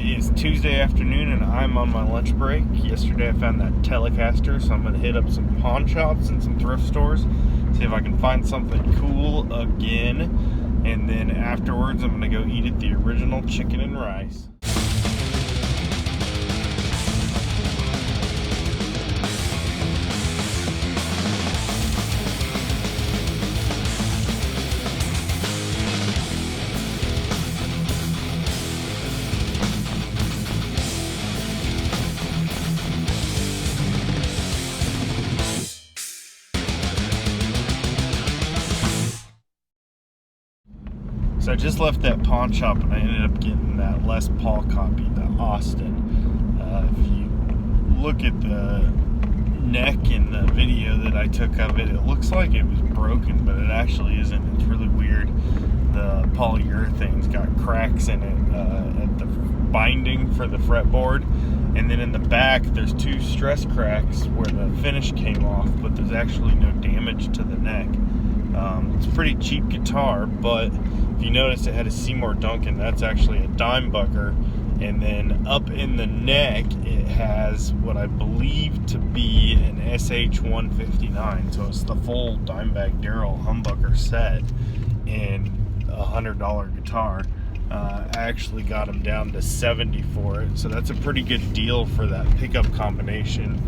It is Tuesday afternoon and I'm on my lunch break. Yesterday I found that Telecaster, so I'm going to hit up some pawn shops and some thrift stores, see if I can find something cool again, and then afterwards I'm going to go eat at the original chicken and rice. So I just left that pawn shop and I ended up getting that Les Paul copy, the Austin. If you look at the neck in the video that I took of it, it looks like it was broken, but it actually isn't. It's really weird. The polyurethane's got cracks in it at the binding for the fretboard. And then in the back, there's two stress cracks where the finish came off, but there's actually no damage to the neck. It's a pretty cheap guitar, but if you notice it had a Seymour Duncan, that's actually a Dimebugger, and then up in the neck it has what I believe to be an SH-159, so it's the full Dimebag Daryl humbucker set and a $100 guitar. I actually got them down to $70 for it, so that's a pretty good deal for that pickup combination.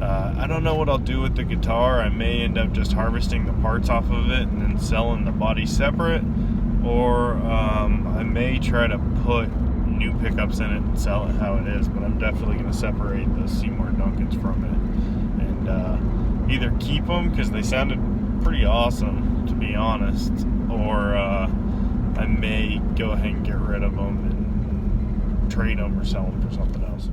I don't know what I'll do with the guitar. I may end up just harvesting the parts off of it and then selling the body separate, or I may try to put new pickups in it and sell it how it is, but I'm definitely going to separate the Seymour Duncans from it and either keep them because they sounded pretty awesome, to be honest, or I may go ahead and get rid of them and trade them or sell them for something else.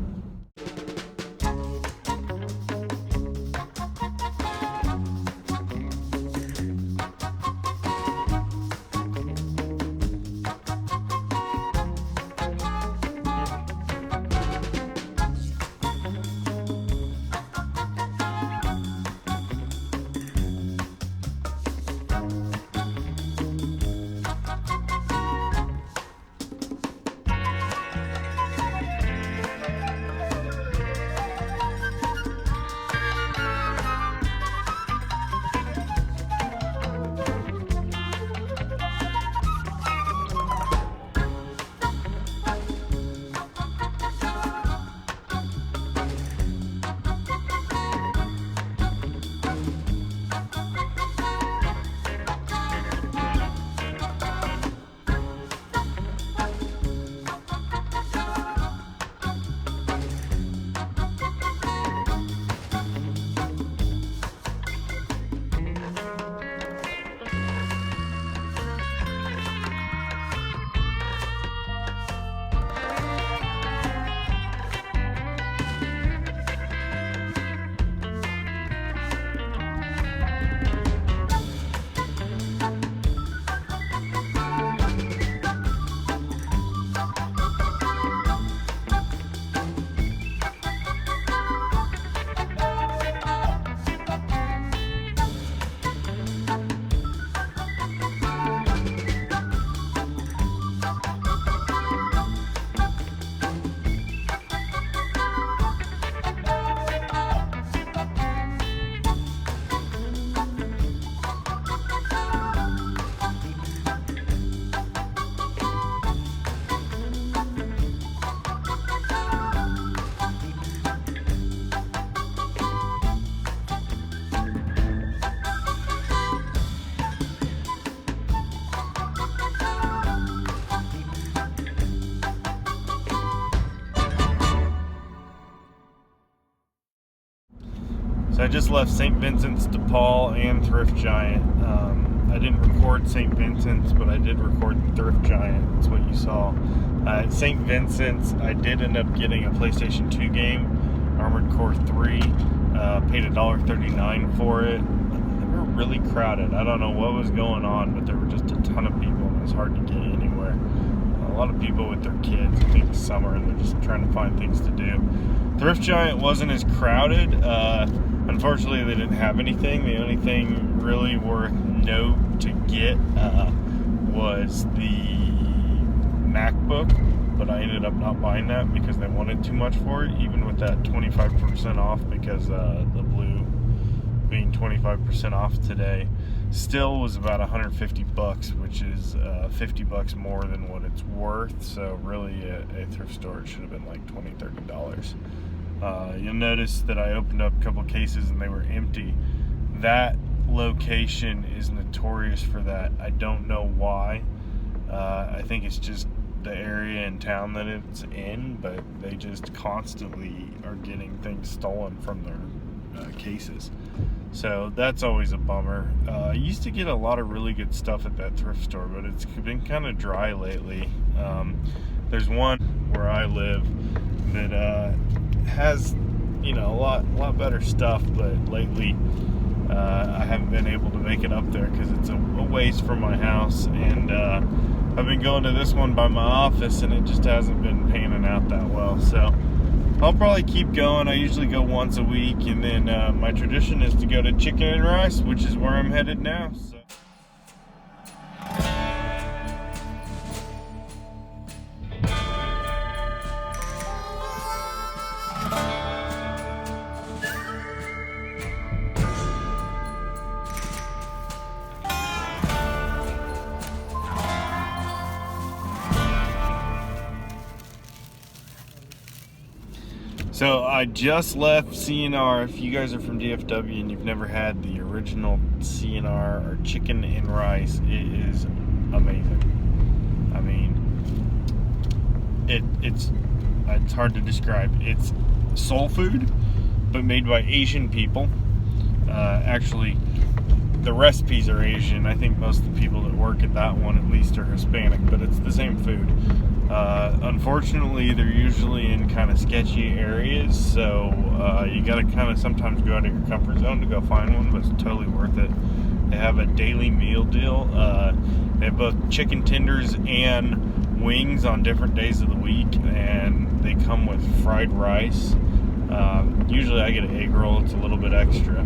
So I just left St. Vincent's, DePaul, and Thrift Giant. I didn't record St. Vincent's, but I did record Thrift Giant. That's what you saw. At St. Vincent's, I did end up getting a PlayStation 2 game, Armored Core 3. Paid $1.39 for it. They were really crowded. I don't know what was going on, but there were just a ton of people, and it was hard to get anywhere. A lot of people with their kids. I think it's summer, and they're just trying to find things to do. Thrift Giant wasn't as crowded. Unfortunately, they didn't have anything. The only thing really worth note to get was the MacBook, but I ended up not buying that because they wanted too much for it, even with that 25% off, because the blue being 25% off today still was about 150 bucks, which is 50 bucks more than what it's worth. So really a thrift store, it should have been like $20-30. You'll notice that I opened up a couple cases and they were empty. That location is notorious for that. I don't know why. I think it's just the area in town that it's in, but they just constantly are getting things stolen from their cases. So that's always a bummer. I used to get a lot of really good stuff at that thrift store, but it's been kind of dry lately. There's one where I live that has, you know, a lot better stuff, but lately I haven't been able to make it up there because it's a ways from my house, and I've been going to this one by my office, and it just hasn't been panning out that well. So I'll probably keep going. I usually go once a week, and then my tradition is to go to Chicken and Rice, which is where I'm headed now. So. So I just left CNR. If you guys are from DFW and you've never had the original CNR or Chicken and Rice, it is amazing. I mean, it's hard to describe. It's soul food, but made by Asian people. Actually, the recipes are Asian. I think most of the people that work at that one at least are Hispanic, but it's the same food. Unfortunately, they're usually in kind of sketchy areas, so you gotta kind of sometimes go out of your comfort zone to go find one, but it's totally worth it. They have a daily meal deal. They have both chicken tenders and wings on different days of the week, and they come with fried rice. Usually I get an egg roll, it's a little bit extra,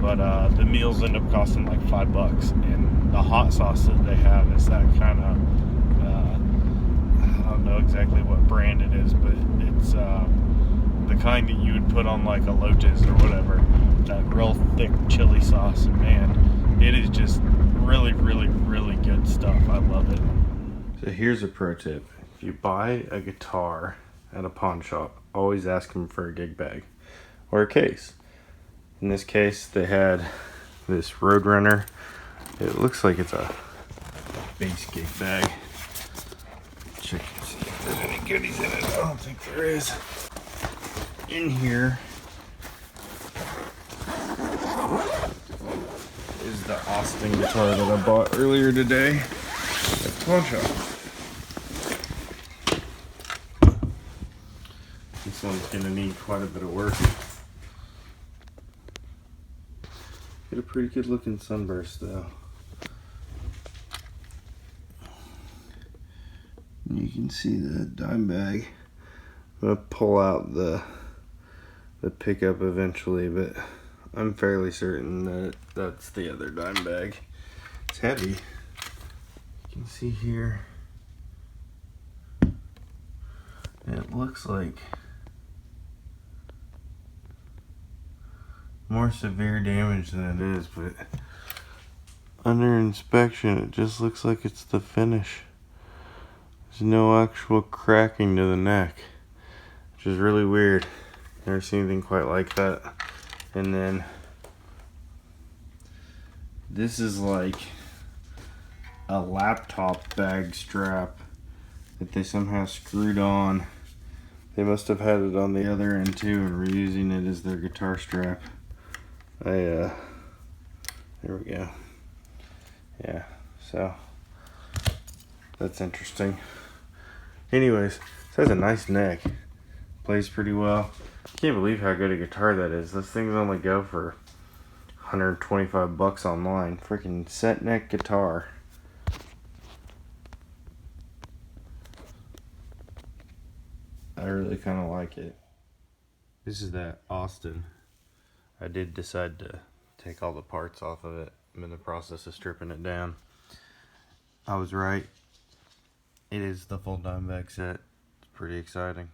but the meals end up costing like $5, and the hot sauce that they have is that kind of, I don't know exactly what brand it is, but it's the kind that you would put on like a Lotus or whatever, that real thick chili sauce, and man, it is just really, really, really good stuff. I love it. So here's a pro tip. If you buy a guitar at a pawn shop, always ask them for a gig bag or a case. In this case, they had this Roadrunner. It looks like it's a base gig bag. Check and see if there's any goodies in it. I don't think there is. In here is the Austin guitar that I bought earlier today at the pawn shop. This one's gonna need quite a bit of work. Get a pretty good looking sunburst though. You can see the Dimebag. I'm gonna pull out the pickup eventually, but I'm fairly certain that that's the other Dimebag. It's heavy. You can see here. It looks like more severe damage than it is, but under inspection it just looks like it's the finish. There's no actual cracking to the neck, which is really weird. Never seen anything quite like that. And then this is like a laptop bag strap that they somehow screwed on. They must have had it on the other end too and were using it as their guitar strap. There we go. Yeah, so that's interesting. Anyways, this has a nice neck. Plays pretty well. Can't believe how good a guitar that is. Those things only go for 125 bucks online. Freaking set neck guitar. I really kind of like it. This is that Austin. I did decide to take all the parts off of it. I'm in the process of stripping it down. I was right. It is the full Dimebag set. pretty exciting.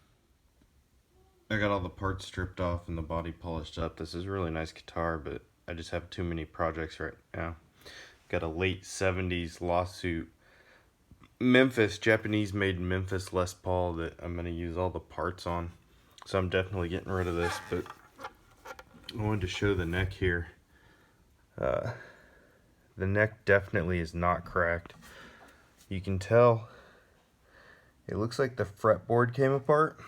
I got all the parts stripped off and the body polished up. This is a really nice guitar, but I just have too many projects right now. Got a late 70s lawsuit, Japanese made Memphis Les Paul that I'm going to use all the parts on. So I'm definitely getting rid of this, but I wanted to show the neck here. The neck definitely is not cracked. You can tell it looks like the fretboard came apart.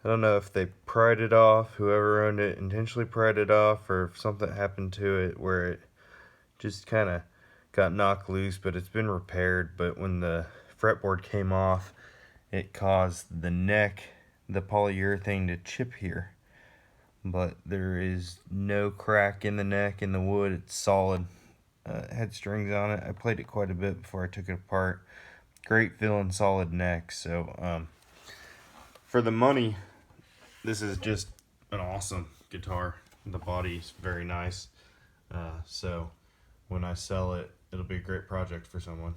I don't know if they pried it off, whoever owned it intentionally pried it off, or if something happened to it where it just kind of got knocked loose, but it's been repaired. But when the fretboard came off, it caused the neck, the polyurethane, to chip here. But there is no crack in the neck, in the wood. It's solid. It had strings on it. I played it quite a bit before I took it apart. Great feeling, solid neck. So for the money, this is just an awesome guitar. The body's very nice. So when I sell it, it'll be a great project for someone.